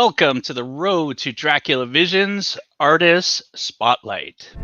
Welcome to the Road to Dracula Visions Artist Spotlight.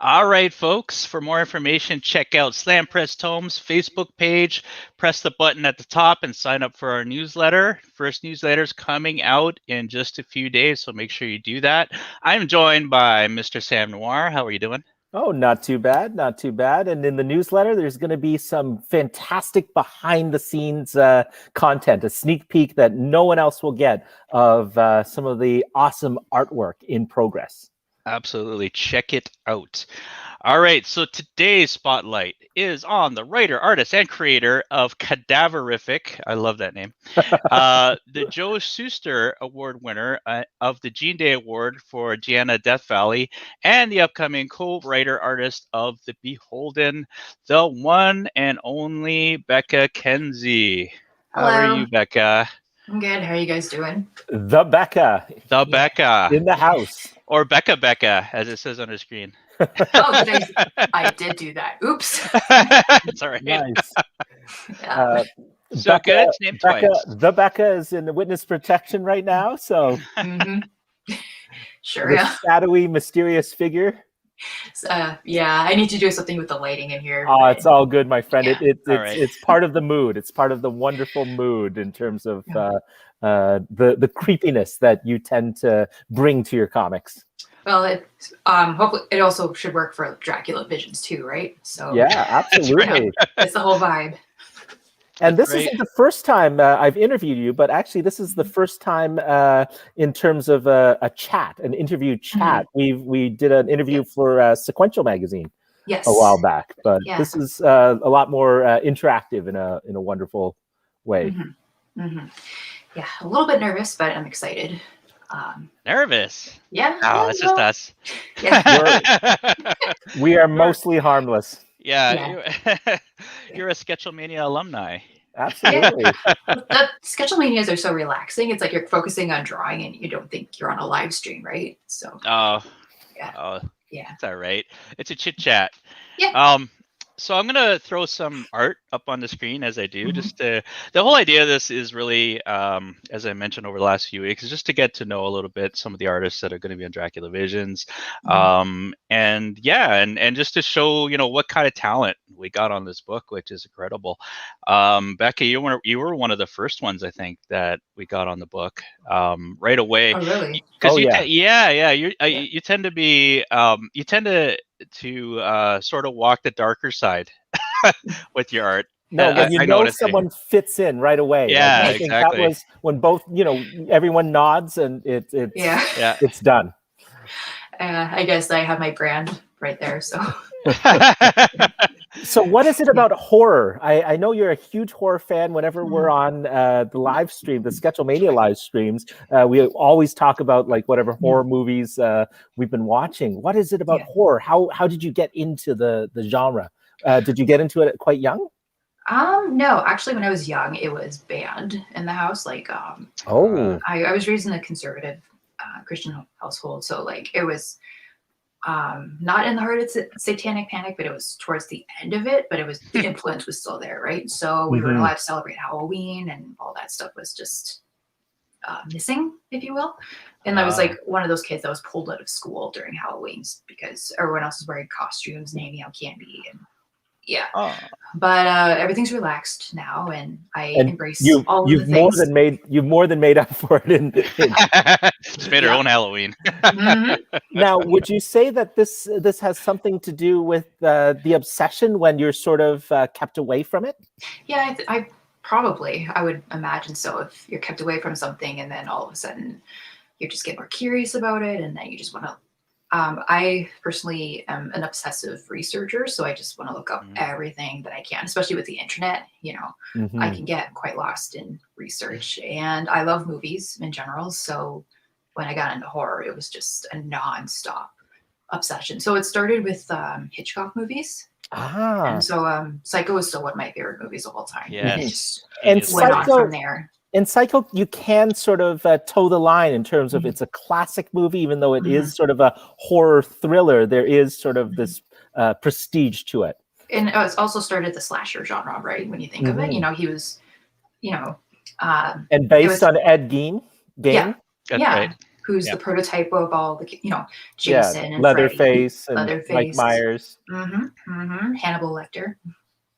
All right, folks, for more information, check out SlampressTomes Facebook page. Press the button at the top and sign up for our newsletter. First newsletter is coming out in just a few days, so make sure you do that. I'm joined by Mr. Sam Noir. How are you doing? Oh, not too bad, not too bad. And in the newsletter, there's going to be some fantastic behind-the-scenes content, a sneak peek that no one else will get of some of the awesome artwork in progress. Absolutely. Check it out. All right. So today's spotlight is on the writer, artist, and creator of Cadaverific. I love that name. The Joe Shuster Award winner of the Gene Day Award for Gianna Death Valley, and the upcoming co-writer artist of The Beholden, the one and only Becka Kinzie. Hello. How are you, Becka? I'm good. How are you guys doing? The Becka. The Becka. In the house. Or Becka, as it says on the screen. Oh, I did do that. Oops. It's all right. Nice. Yeah. So Becka, good. Name twice. The Becka is in the witness protection right now, so Sure. the Yeah. shadowy, mysterious figure. Yeah. I need to do something with the lighting in here. Oh, it's all good, my friend. Yeah. It's part of the mood. It's part of the wonderful mood in terms of the creepiness that you tend to bring to your comics. Well, hopefully it also should work for Dracula Visions too, right? So Yeah, absolutely. it's the whole vibe. And this Great. isn't the first time I've interviewed you, but actually this is the first time in terms of a chat, an interview chat. We did an interview for Sequential magazine Yes. a while back, but Yeah. this is a lot more interactive in a wonderful way. Yeah, a little bit nervous, but I'm excited. Nervous? Yeah. Oh, it's just us. Yeah. We are mostly harmless. Yeah. You're a Sketchelmania alumni. Absolutely. The Sketchelmanias are so relaxing. It's like you're focusing on drawing and you don't think you're on a live stream, right? So Oh, yeah. oh, Yeah. it's all right. It's a chit chat. Yeah. So I'm gonna throw some art up on the screen as I do. The whole idea of this is really, as I mentioned over the last few weeks, is just to get to know a little bit some of the artists that are going to be on Dracula Visions, and just to show what kind of talent we got on this book, which is incredible. Becca, you were one of the first ones I think that we got on the book right away. Oh, really? Because you tend to be to sort of walk the darker side with your art. No, when you know someone fits in right away. Yeah, I think that was when both, everyone nods and it's done. I guess I have my brand right there. So. So what is it about horror? I know you're a huge horror fan. Whenever we're on the live stream, the Sketchelmania live streams, we always talk about like whatever horror movies we've been watching. What is it about horror? How did you get into the genre? Did you get into it quite young? No, actually, when I was young, it was banned in the house. Like, Oh, I was raised in a conservative Christian household, so like it was not in the heart of satanic panic, but it was towards the end of it. But it was the influence was still there, right? So we weren't mhm. allowed to celebrate Halloween, and all that stuff was just missing, if you will. And I was like one of those kids that was pulled out of school during Halloween's because everyone else was wearing costumes and handing out candy and yeah. Oh. But everything's relaxed now, and I And embrace all of the you've more things. than made up for it in Just made her own Halloween. Mhm. Now, would you say that this has something to do with the obsession when you're sort of kept away from it? Yeah, I probably, I would imagine so. If you're kept away from something, and then all of a sudden you just get more curious about it, and then you just want to. I personally am an obsessive researcher, so I just want to look up everything that I can, especially with the internet. I Mhm. can get quite lost in research, and I love movies in general. So when I got into horror, it was just a nonstop obsession. So it started with Hitchcock movies, and Ah, so Psycho is still one of my favorite movies of all time. And it Yes. just and Genius went on movie. from there. Psycho, you can sort of toe the line in terms of it's a classic movie, even though it is sort of a horror thriller. There is sort of this prestige to it. And it's also started the slasher genre, right? When you think of it, he was, you know, um, And it based was, on Ed Gein. yeah, That's yeah, right. who's Yeah. the prototype of all the, Yeah, Jason and Freddy, Leatherface and Mike Leatherface, Myers. Hannibal Lecter.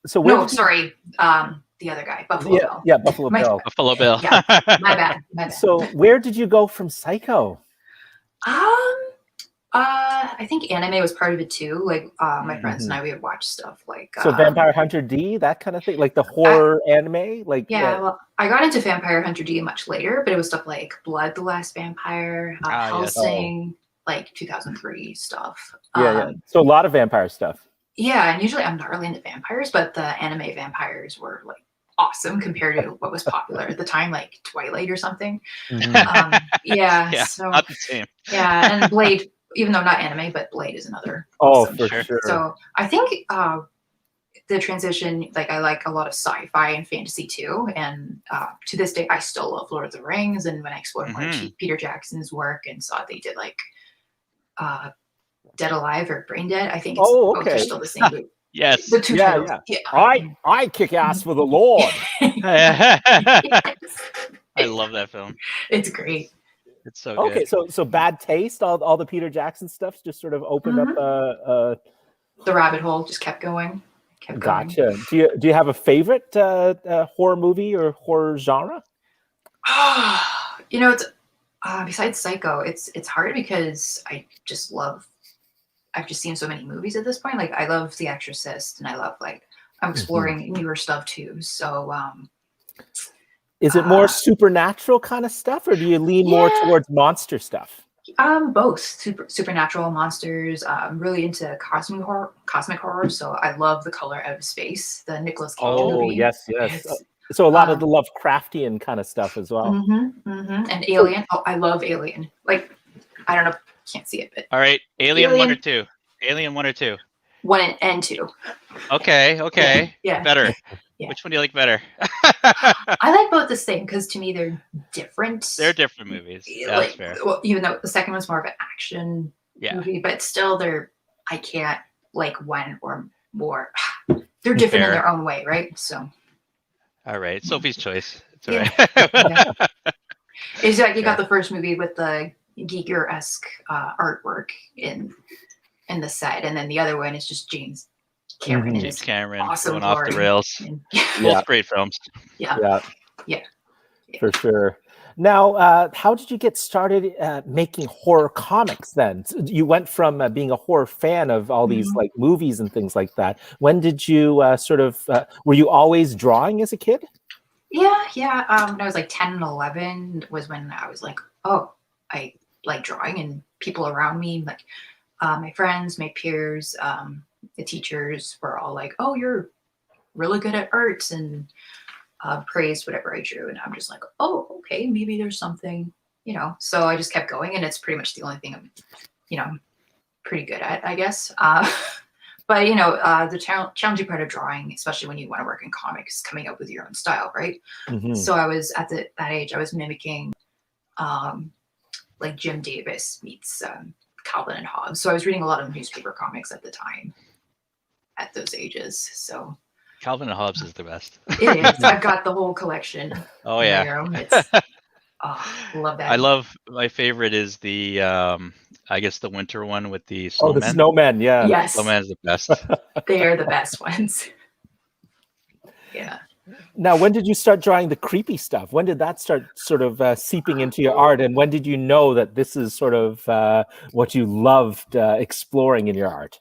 So where No, did you? sorry, the other guy, Buffalo Bill. Yeah, Buffalo My, Bill. Buffalo Bill. yeah, my bad, my bad. So where did you go from Psycho? I think anime was part of it too. Like my friends and Mhm. I, we would watch stuff like So Vampire Hunter D, that kind of thing, like the horror anime, like yeah. Well, I got into Vampire Hunter D much later, but it was stuff like Blood, the Last Vampire, Ah, yes. Hellsing, like 2003 stuff. yeah. So a lot of vampire stuff. Yeah, and usually I'm not really into vampires, but the anime vampires were like awesome compared to what was popular at the time, like Twilight or something. Mhm. Yeah, Yeah, so not the same. yeah, and Blade, even though not anime, but Blade is another Oh, awesome. for Sure. sure. So I think the transition, like I like a lot of sci-fi and fantasy too, and to this day I still love Lord of the Rings. And when I explored more Peter Jackson's work and saw they did like Dead Alive or Brain Dead, I think it's Oh, both are okay. still the same movie. Yes. The two Yeah, titles. yeah. Yeah. I kick ass for the Lord. I love that film. It's great. It's so Okay, good. so Bad Taste, all the Peter Jackson stuff just sort of opened up The rabbit hole just kept going. Gotcha. Do you have a favorite horror movie or horror genre? It's besides Psycho, it's hard because I've just seen so many movies at this point. Like I love The Exorcist, and I love I'm exploring newer stuff too. So Is it more supernatural kind of stuff, or do you lean more towards monster stuff? Both supernatural monsters. I'm really into cosmic horror. So I love The Color Out of Space, the Nicolas Cage movie. Yes. So a lot of the Lovecraftian kind of stuff as well. And Alien. I love Alien. Like I don't know, can't see it, but All right, Alien 1 or 2? Alien 1 or 2? 1 and 2. Okay. Yeah. Better. Yeah. Which one do you like better? I like both the same because to me they're different. They're different movies. Yeah, that's fair. Well, even though the second one's more of an action movie, but still I can't like one or more. They're different in their own way, right? So. All right, Sophie's choice. It's all Yeah. right. It's like you got the first movie with the Giger-esque artwork in the set, and then the other one is just James Cameron. James Cameron awesome going off the rails. Yeah. Both great films. Yeah. For sure. Now, how did you get started making horror comics then? You went from being a horror fan of all these like movies and things like that. When did you were you always drawing as a kid? Yeah. When I was like 10 and 11 was when I was like, oh, I like drawing, and people around me, like my friends, my peers, the teachers were all like, oh, you're really good at arts, and praised whatever I drew. And I'm just like, oh, okay, maybe there's something, so I just kept going, and it's pretty much the only thing I'm, pretty good at, I guess. But the challenging part of drawing, especially when you want to work in comics, is coming up with your own style, right? Mhm. So I was at that age, I was mimicking like Jim Davis meets Calvin and Hobbes. So I was reading a lot of newspaper comics at the time at those ages. So Calvin and Hobbes is the best. it is. I've got the whole collection. Oh in my yeah. room. It's love that. I love, my favorite is the I guess the winter one with the Oh, the snowman. snowman, yeah. Yes, Snowman's the best. they are the best ones. Yeah. Now, when did you start drawing the creepy stuff? When did that start sort of seeping into your art? And when did you know that this is sort of what you loved exploring in your art?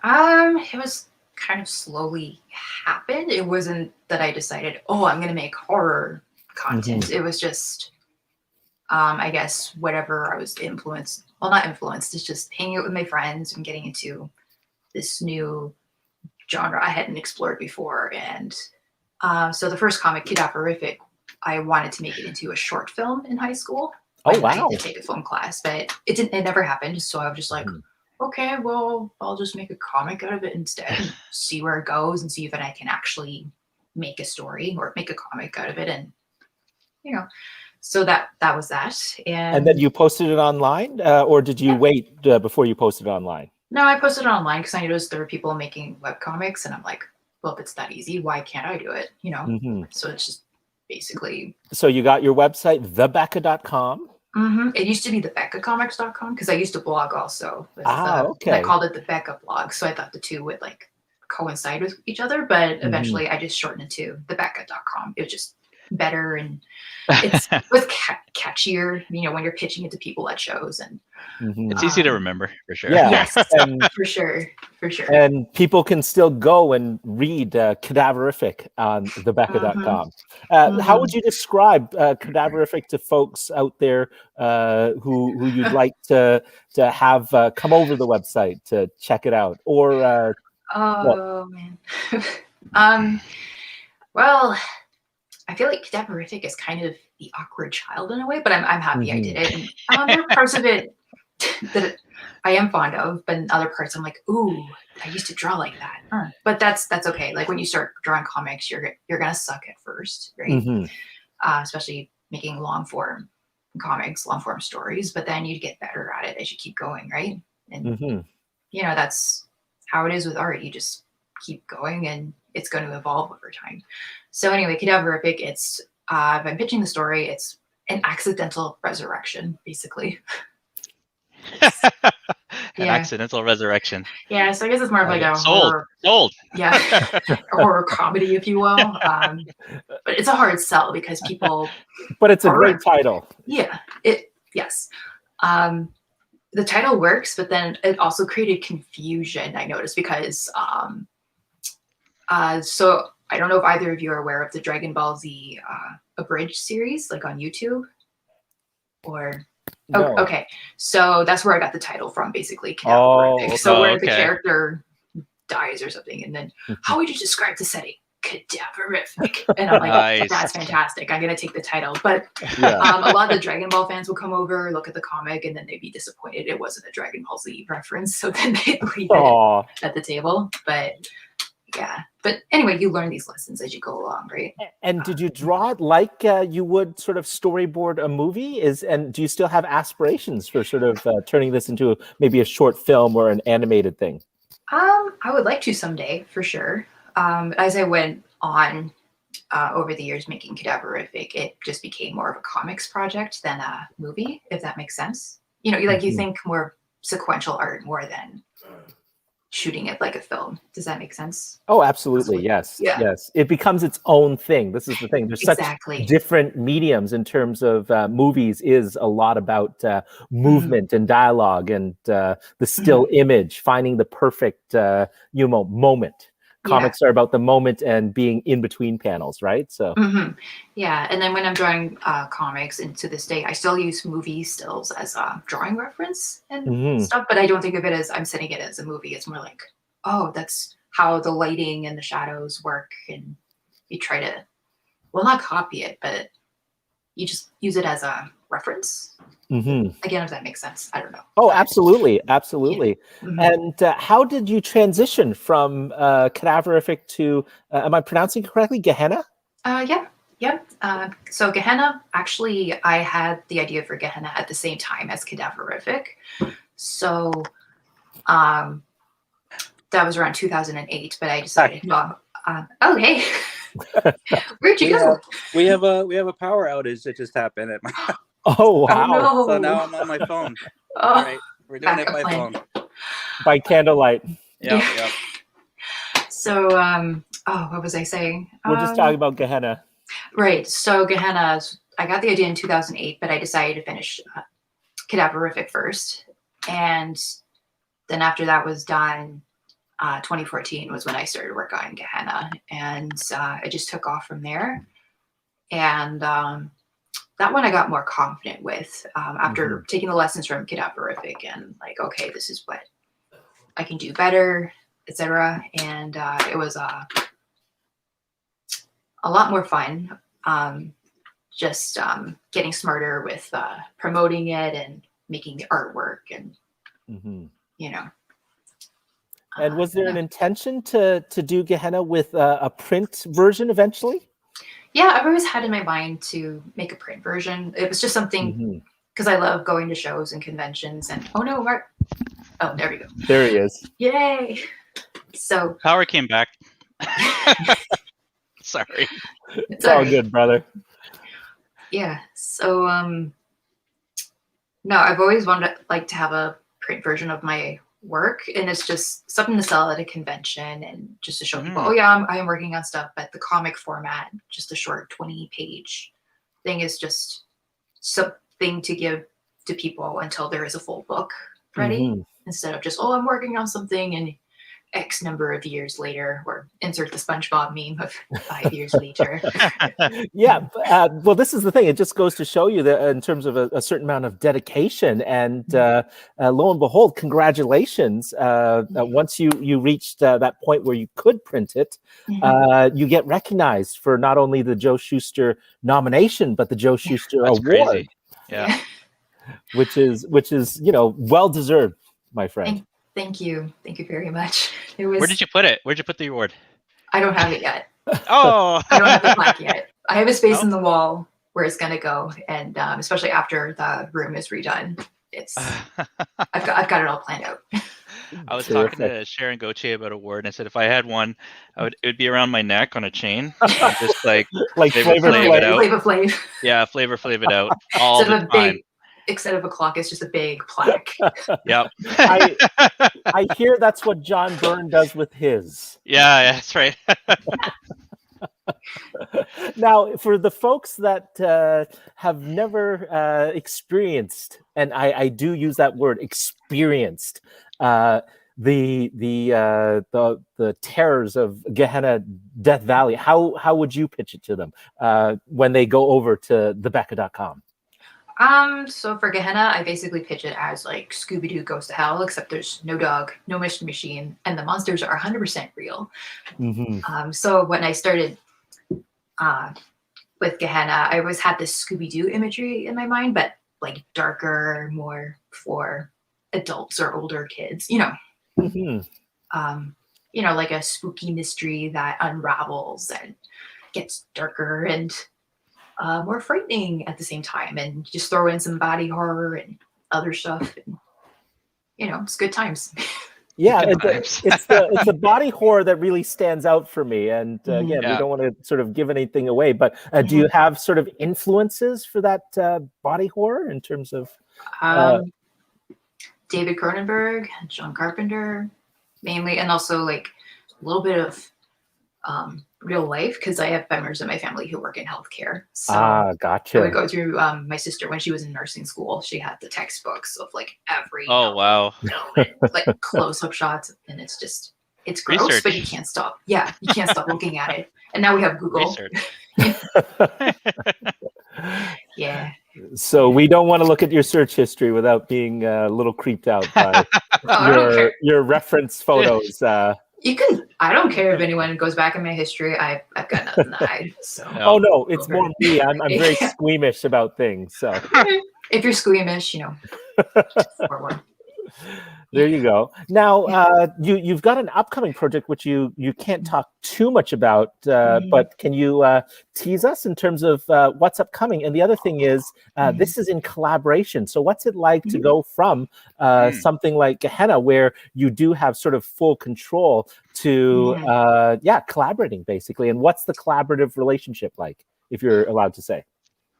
It was kind of slowly happened. It wasn't that I decided, oh, I'm going to make horror content. Mhm. It was just, I guess, whatever I was influenced. Well, not influenced. It's just hanging out with my friends and getting into this new genre I hadn't explored before. And so the first comic, Cadaverific, I wanted to make it into a short film in high school. Oh, I wow. had to take a film class, but it didn't. It never happened. So I was just like, okay, well, I'll just make a comic out of it instead and see where it goes and see if I can actually make a story or make a comic out of it. And, so that was that. And then you posted it online, or did you wait before you posted it online? No, I posted it online because I noticed there were people making webcomics, and I'm like, well, if it's that easy, why can't I do it? So it's just basically. So you got your website, thebecka.com. It used to be the beckacomics.com because I used to blog also. Okay. I called it the Becka blog, so I thought the two would like coincide with each other. But eventually, I just shortened it to thebecka.com. It was just better, and it's was catchier. When you're pitching it to people at shows, and it's easy to remember for sure. Yeah, yes, and, for sure. And people can still go and read Cadaverific on thebecka.com. How would you describe Cadaverific to folks out there who you'd like to have come over the website to check it out? Or man, well, I feel like Cadaverific is kind of the awkward child in a way, but I'm happy I did it. And there are parts of it that I am fond of, but in other parts I'm like, ooh, I used to draw like that. But that's okay. Like when you start drawing comics, you're gonna suck at first, right? Especially making long form comics, long form stories. But then you get better at it as you keep going, right? And that's how it is with art. You just keep going, and it's going to evolve over time. So anyway, Cadaverific, it's if I'm pitching the story, it's an accidental resurrection, basically. An accidental resurrection. Yeah, so I guess it's more of like a sold. Yeah, a horror comedy, if you will. But it's a hard sell because people. But it's a great title. Yeah, yes. The title works, but then it also created confusion, I noticed, because so I don't know if either of you are aware of the Dragon Ball Z abridged series, like on YouTube, or. No. Okay, so that's where I got the title from, basically. So where the character dies or something, and then how would you describe the setting? Cadaverific. And I'm like, nice. That's fantastic. I'm gonna take the title. But a lot of the Dragon Ball fans will come over, look at the comic, and then they'd be disappointed it wasn't a Dragon Ball Z reference. So then they'd leave it at the table. But yeah. But anyway, you learn these lessons as you go along, right? And did you draw it like you would sort of storyboard a movie? And do you still have aspirations for sort of turning this into maybe a short film or an animated thing? I would like to someday, for sure. As I went on over the years making Cadaverific, it just became more of a comics project than a movie, if that makes sense. You think more sequential art more than shooting it like a film. Does that make sense? Oh, absolutely. Yes. Yeah. Yes. It becomes its own thing. This is the thing. There's such different mediums in terms of movies is a lot about movement and dialogue and the still image, finding the perfect, moment. Comics are about the moment and being in between panels, right? So yeah. And then when I'm drawing comics, and to this day, I still use movie stills as a drawing reference and stuff, but I don't think of it as I'm setting it as a movie. It's more like, oh, that's how the lighting and the shadows work. And you try to, well, not copy it, but you just use it as a reference. Mm-hmm. Again, if that makes sense, I don't know. Oh, absolutely, absolutely. Yeah. Mm-hmm. And how did you transition from cadaverific to? Am I pronouncing it correctly? Gehenna? Yeah. So Gehenna, actually, I had the idea for Gehenna at the same time as cadaverific. So that was around 2008, but I decided, well, oh, hey, where'd you go? We have a power outage that just happened at my house. Oh, wow. No. So now I'm on my phone. Oh, All right, we're doing it by backup plan. phone. By candlelight. Yep. So, what was I saying? We're just talking about Gehenna. Right. So Gehenna, I got the idea in 2008, but I decided to finish cadaverific first. And then after that was done, 2014 was when I started work on Gehenna. And I just took off from there. And that one I got more confident with after taking the lessons from cadaverific and like, okay, this is what I can do better, etc. And it was a lot more fun. Just getting smarter with promoting it and making the artwork and you know. And was there an intention to do Gehenna with a print version eventually? Yeah, I've always had in my mind to make a print version. It was just something because I love going to shows and conventions. And oh no, Mark! Oh, there we go. There he is. Yay! So Power came back. Sorry. It's all good, brother. Yeah. So no, I've always wanted to have a print version of my work, and it's just something to sell at a convention and just to show people, oh yeah, I'm working on stuff. But the comic format, just a short 20-page thing, is just something to give to people until there is a full book ready, instead of just, oh, I'm working on something and X number of years later, or insert the SpongeBob meme of 5 years later. Yeah. Well, this is the thing. It just goes to show you that in terms of a certain amount of dedication, and lo and behold, congratulations. Once you reached that point where you could print it, you get recognized for not only the Joe Shuster nomination, but the Joe Shuster Award. Crazy. Yeah. Which is well deserved, my friend. Thank you very much. It was. Where did you put it? Where'd you put the award? I don't have it yet. Oh, I don't have the plaque yet. I have a space in the wall where it's gonna go, and especially after the room is redone, it's. I've got it all planned out. I was talking to Sharon Gauthier about a award, and I said if I had one, it would be around my neck on a chain, and just like Flavor it out. Flavor Flav. Yeah, Flavor it out all the time. Instead of a clock, it's just a big plaque. Yep. I hear that's what John Byrne does with his. Yeah, that's right. Now, for the folks that have never experienced, and I do use that word, experienced, the terrors of Gehenna Death Valley, how would you pitch it to them when they go over to thebecka.com? So for Gehenna, I basically pitch it as like Scooby-Doo Goes to Hell, except there's no dog, no mystery machine, and the monsters are 100% real. So when I started with Gehenna, I always had this Scooby-Doo imagery in my mind, but like darker, more for adults or older kids, like a spooky mystery that unravels and gets darker and more frightening at the same time, and just throw in some body horror and other stuff, and it's good times. Yeah, it's the body horror that really stands out for me. And again, we don't want to sort of give anything away, but do you have sort of influences for that body horror in terms of David Cronenberg, John Carpenter mainly, and also like a little bit of real life, because I have members of my family who work in healthcare. So gotcha. I would go through my sister when she was in nursing school. She had the textbooks of like every wow, like close-up shots, and it's gross, research. But you can't stop. Yeah, you can't stop looking at it. And now we have Google. Yeah. So we don't want to look at your search history without being a little creeped out by your reference photos. You can. I don't care if anyone goes back in my history. I've got nothing to hide. So Oh no, it's Okay. more me. I'm very Yeah. squeamish about things. So If you're squeamish, forward. there you go. Now you've got an upcoming project which you can't talk too much about, but can you tease us in terms of what's upcoming? And the other thing is this is in collaboration. So what's it like to go from something like Gehenna, where you do have sort of full control, to collaborating basically? And what's the collaborative relationship like, if you're allowed to say?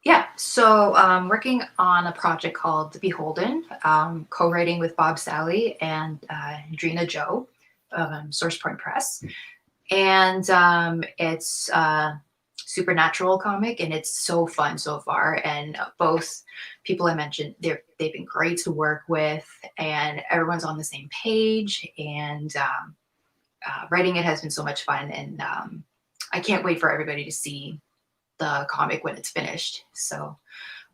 Yeah, so working on a project called Beholden, co-writing with Bob Sally and Drina Joe of SourcePoint Press. And it's a supernatural comic, and it's so fun so far. And both people I mentioned, they've been great to work with, and everyone's on the same page. And writing it has been so much fun, and I can't wait for everybody to see the comic when it's finished. So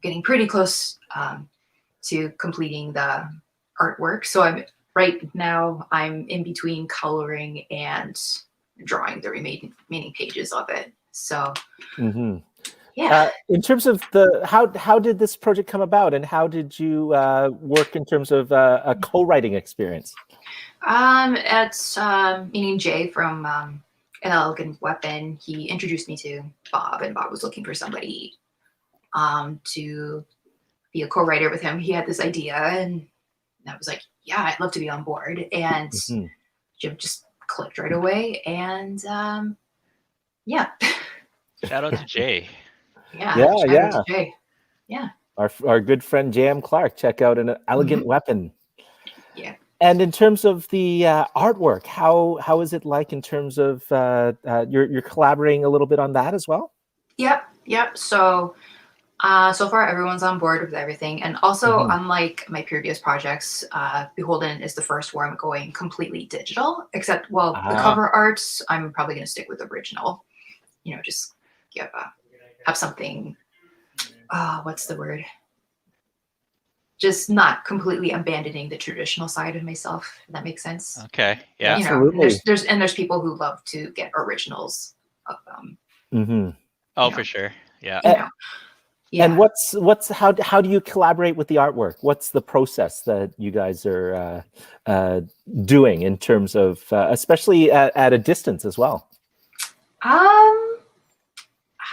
getting pretty close to completing the artwork. So right now I'm in between coloring and drawing the remaining pages of it. So yeah. In terms of how did this project come about, and how did you work in terms of a co-writing experience? It's meaning Jay from An Elegant Weapon. He introduced me to Bob, and Bob was looking for somebody to be a co-writer with him. He had this idea, and I was like, yeah, I'd love to be on board. And Jim just clicked right away. And yeah. Shout out to Jay. Shout out to Jay. Yeah. Our good friend J.M. Clark. Check out An Elegant Weapon. Yeah. And in terms of the artwork, how is it like in terms of you're collaborating a little bit on that as well? Yep. So so far everyone's on board with everything. And also, unlike my previous projects, Beholden is the first where I'm going completely digital, except, the cover arts, I'm probably going to stick with original. Just have something, what's the word? Just not completely abandoning the traditional side of myself, if that makes sense. Okay. Yeah. Absolutely. There's people who love to get originals of them. Oh, for sure. Yeah. Yeah. And how do you collaborate with the artwork? What's the process that you guys are doing in terms of, especially at a distance as well? How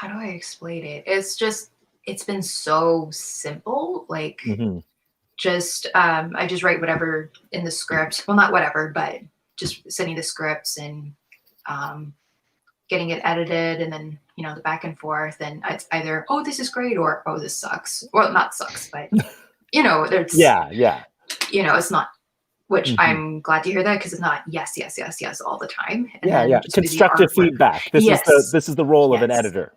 do I explain it? It's been so simple. Like, I just write whatever in the script. Well, not whatever, but just sending the scripts and getting it edited, and then the back and forth. And it's either, oh, this is great, or oh, this sucks. Well, not sucks, but there's it's not. Which I'm glad to hear that, because it's not yes all the time. And constructive feedback. This is the role of an editor.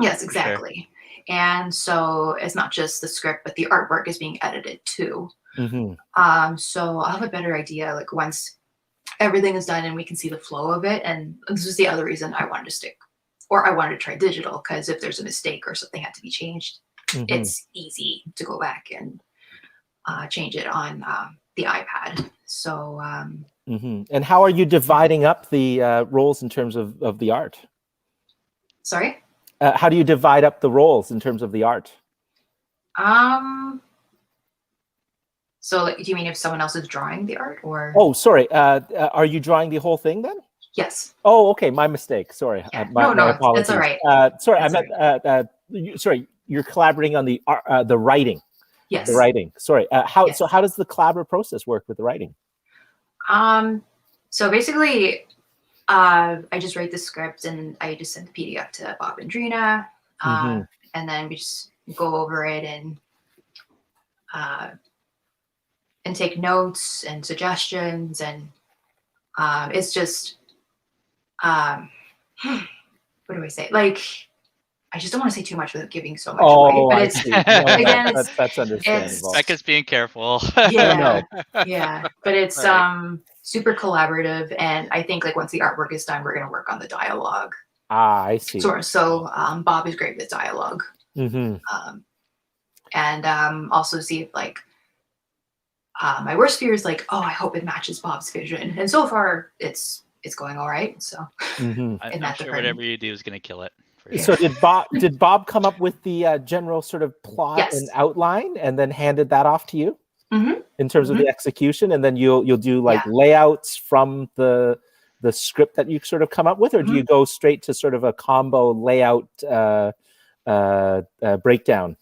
Yes, exactly. Sure. And so it's not just the script, but the artwork is being edited too. So I'll have a better idea, like, once everything is done and we can see the flow of it. And this was the other reason I wanted to try digital, because if there's a mistake or something had to be changed, it's easy to go back and change it on the iPad. So and how are you dividing up the roles in terms of the art? Sorry? How do you divide up the roles in terms of the art? So, like, do you mean if someone else is drawing the art, or? Oh, sorry. Are you drawing the whole thing then? Yes. Oh, okay. My mistake. Sorry. Yeah. My apologies. That's all right. Sorry, sorry. You're collaborating on the writing. Yes. The writing. Sorry. So how does the collaborative process work with the writing? So basically, I just write the script and I just send the PDF to Bob and Drina, and then we just go over it and take notes and suggestions, and it's just what do I say? Like, I just don't want to say too much without giving so much away. But it's again, that's understandable. Becca's being careful. Yeah, yeah. But it's super collaborative, and I think, like, once the artwork is done, we're going to work on the dialogue. I see. So Bob is great with dialogue, and also see if, like, my worst fear is, like, oh, I hope it matches Bob's vision, and so far it's it's going all right. So Mhm. I'm in that sure department. whatever you do is going to kill it. For So sure. did Bob come up with the general sort of plot Yes. and outline, and then handed that off to you Mhm. in terms of the execution, and then you'll do like layouts from the script that you sort of come up with, or do you go straight to sort of a combo layout breakdown?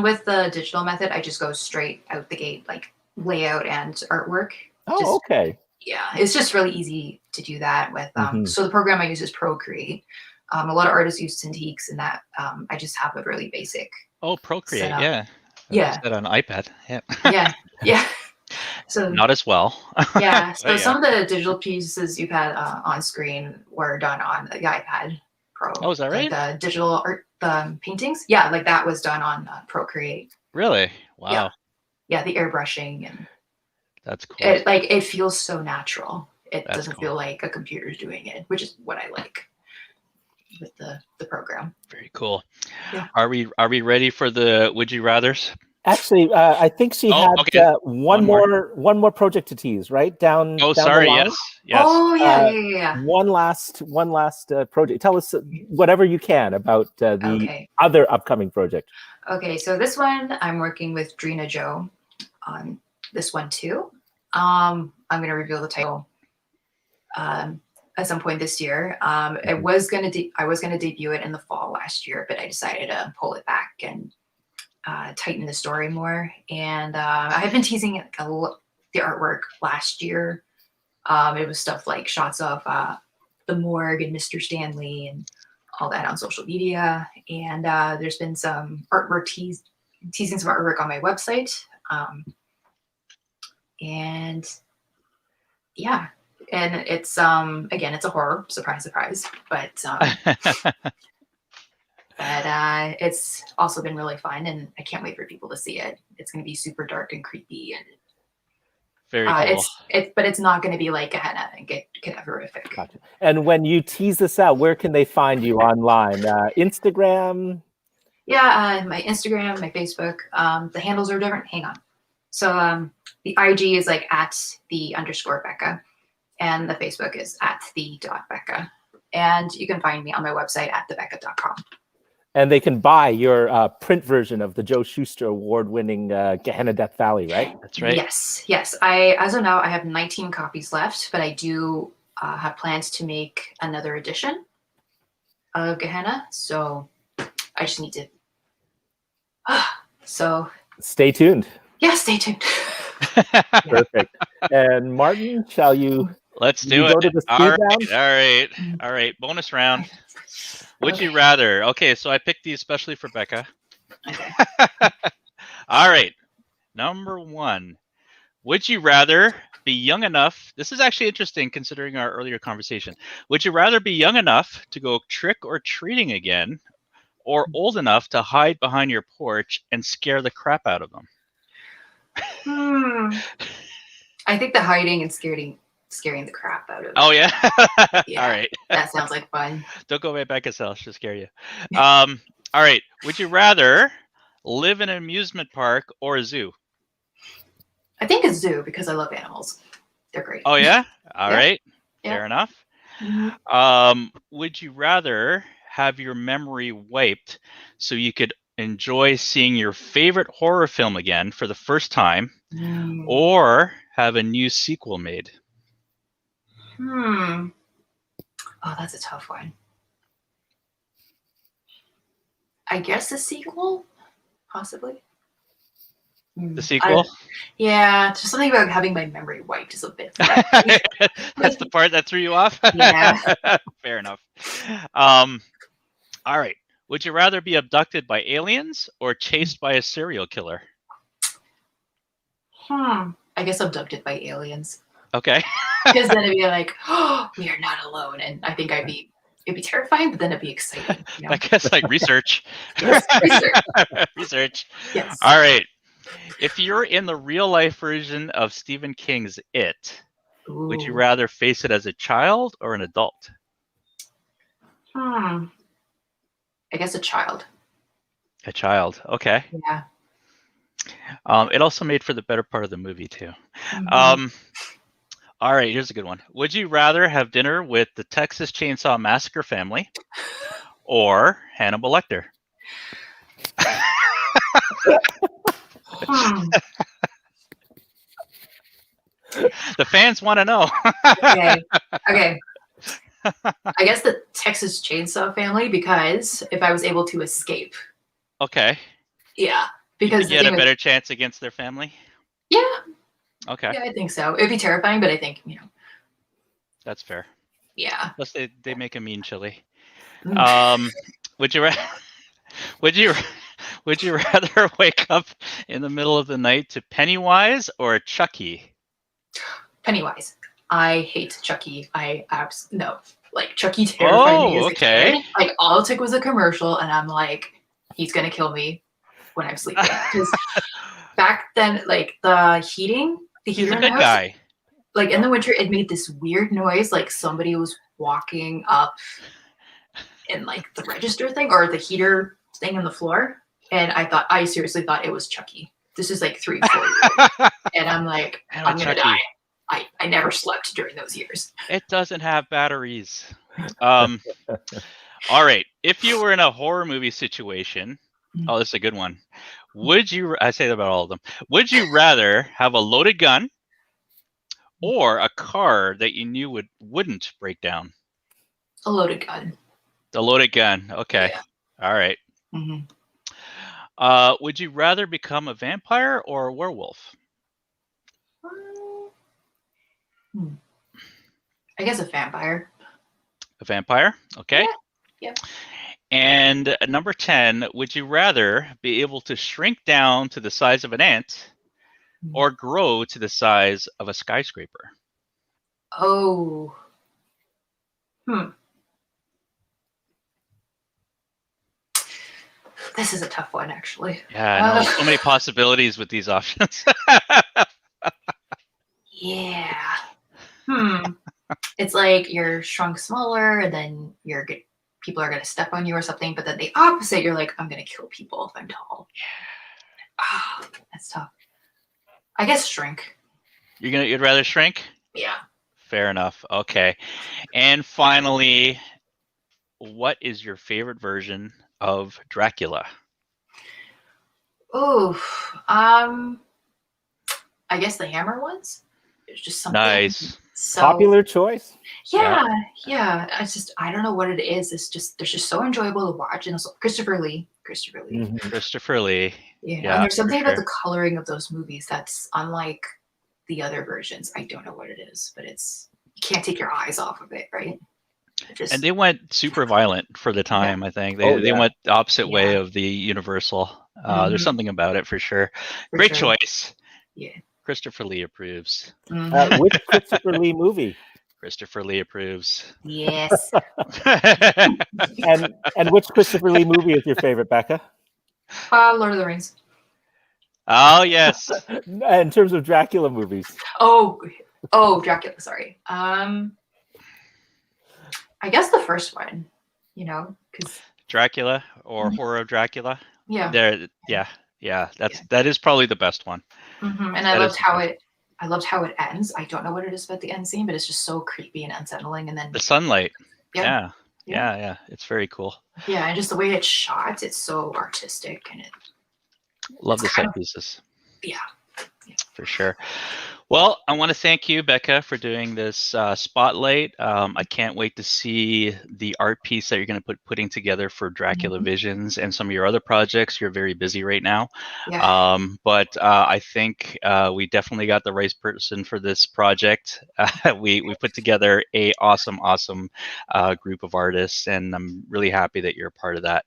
With the digital method, I just go straight out the gate, like layout and artwork. Oh, okay. Yeah, it's just really easy to do that with. Mhm. So the program I use is Procreate. A lot of artists use Cintiqs, and that I just have a really basic. Oh, Procreate, setup. yeah. Yeah. That on iPad. Yeah. Yeah. So Not as well. yeah. So But some of the digital pieces you've had on screen were done on the iPad Pro. Oh, is that right? Like the digital art, the paintings. Yeah, like that was done on Procreate. Really? Wow. Yeah, the airbrushing and That's cool. it feels so natural. It That's doesn't cool. feel like a computer's doing it, which is what I like with the program. Very cool. Yeah. Are we ready for the would you rathers? Actually, I think she Oh, had okay. one more project to tease, right? Down. Oh, down sorry. the line. Yes. Oh yeah. One last project. Tell us whatever you can about the other upcoming project. Okay, so this one I'm working with Drina Joe on this one too. I'm going to reveal the title at some point this year. I was going to debut it in the fall last year, but I decided to pull it back and tighten the story more. And I had been teasing the artwork last year. It was stuff like shots of the morgue and Mr. Stanley and all that on social media. And there's been some artwork teasing some artwork on my website. And yeah, and it's again, it's a horror, surprise, but it's also been really fun, and I can't wait for people to see it. It's going to be super dark and creepy, and very cool. But it's not going to be like Gehenna and get horrific. Gotcha. And when you tease this out, where can they find you online? Instagram? Yeah, my Instagram, my Facebook. The handles are different. Hang on. So the IG is like @the_Becka, and the Facebook is @the.Becka. And you can find me on my website @thebecka.com. And they can buy your print version of the Joe Shuster award-winning Gehenna Death Valley, right? That's right. Yes. As of now, I have 19 copies left, but I do have plans to make another edition of Gehenna. So I just need to. So stay tuned. Yeah, stay tuned. Perfect. And Martin, shall you? Let's do it. Go to the speed round? All right. Bonus round. Would you rather? Okay, so I picked these especially for Becca. Okay. All right. Number 1. Would you rather be young enough? This is actually interesting considering our earlier conversation. Would you rather be young enough to go trick or treating again, or old enough to hide behind your porch and scare the crap out of them? I think the hiding and scaring the crap out of it. Oh yeah. Yeah. All right. That sounds like fun. Don't go away, Becca's house. She'll scare you. All right. Would you rather live in an amusement park or a zoo? I think a zoo because I love animals. They're great. Oh yeah. All right. Yeah. Fair enough. Would you rather have your memory wiped so you could enjoy seeing your favorite horror film again for the first time, or have a new sequel made? Oh, that's a tough one. I guess a sequel, possibly. The sequel? Yeah, just something about having my memory wiped is a bit. That's the part that threw you off? Yeah. Fair enough. All right. Would you rather be abducted by aliens or chased by a serial killer? I guess abducted by aliens. Okay. Because then it'd be like, oh, we are not alone. And I think it'd be terrifying, but then it'd be exciting. You know? I guess like research. Research. Yes. All right. If you're in the real life version of Stephen King's It, would you rather face it as a child or an adult? I guess a child. A child. Okay. Yeah. It also made for the better part of the movie too. All right, here's a good one. Would you rather have dinner with the Texas Chainsaw Massacre family or Hannibal Lecter? Hmm. The fans want to know. Okay. Okay. I guess the Texas Chainsaw family, because if I was able to escape, Okay. yeah. You Because think the you had a thing better chance against their family? yeah, Okay, yeah, I think so. It'd be terrifying, but I think that's fair. yeah. Plus, they make a mean chili. Mm. Would you would you would you rather wake up in the middle of the night to Pennywise or Chucky? Pennywise. I hate Chucky. No. Like Chucky terrified me Oh, as a okay. kid. Like all it took was a commercial, and I'm like, he's gonna kill me when I'm sleeping. Because back then, like the He's heater a in the good house, guy. like in the winter, it made this weird noise, like somebody was walking up in like the register thing or the heater thing on the floor. And I seriously thought it was Chucky. This is like 3-4 years. And I'm like, Damn I'm it, gonna Chucky. die. I never slept during those years. It doesn't have batteries. All right. If you were in a horror movie situation, oh, this is a good one. I say that about all of them. Would you rather have a loaded gun or a car that you knew wouldn't break down? A loaded gun. The loaded gun. Okay. Yeah. All right. Mm-hmm. Would you rather become a vampire or a werewolf? I guess a vampire. A vampire. Okay. Yeah. And number 10, would you rather be able to shrink down to the size of an ant or grow to the size of a skyscraper? Oh. This is a tough one, actually. Yeah, I know. So many possibilities with these options. Yeah. It's like you're shrunk smaller, and then people are gonna step on you or something. But then the opposite, you're like, I'm gonna kill people if I'm tall. Ah, that's tough. I guess shrink. You'd rather shrink? Yeah. Fair enough. Okay. And finally, what is your favorite version of Dracula? Oh, I guess the hammer ones. It's just something Nice. so Popular choice. Yeah. I don't know what it is. They're just so enjoyable to watch. And also Christopher Lee. Mhm. Christopher Lee. Yeah. And there's something about the coloring of those movies that's unlike the other versions. I don't know what it is, but you can't take your eyes off of it, right? And they went super violent for the time, I think. They went the opposite way of the Universal. There's something about it for sure. Great choice. Yeah. Christopher Lee approves. Which Christopher Lee movie? Christopher Lee approves. Yes. And which Christopher Lee movie is your favorite, Becca? Lord of the Rings. Oh, yes. In terms of Dracula movies. Oh, Dracula. Sorry. I guess the first one. Because Dracula or Horror of Dracula. Yeah. That is probably the best one. And I loved how it ends. I don't know what it is about the end scene, but it's just so creepy and unsettling. And then the sunlight. Yeah. It's very cool. Yeah, and just the way it's shot, it's so artistic, and love the set pieces. Yeah. For sure. Well, I want to thank you, Becca, for doing this spotlight. I can't wait to see the art piece that you're going to putting together for Dracula Visions and some of your other projects. You're very busy right now. Yeah. But I think we definitely got the right person for this project. We put together a awesome group of artists, and I'm really happy that you're a part of that.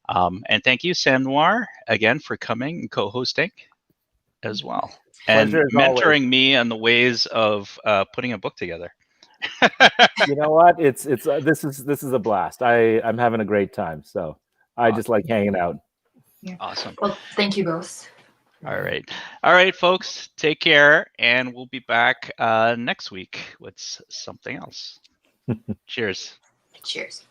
And thank you, Sam Noir, again for coming and co-hosting as well. And mentoring me on the ways of putting a book together. You know what? This is a blast. I'm having a great time. So I just like hanging out. Yeah. Awesome. Well, thank you both. All right, folks. Take care, and we'll be back next week with something else. Cheers. Cheers.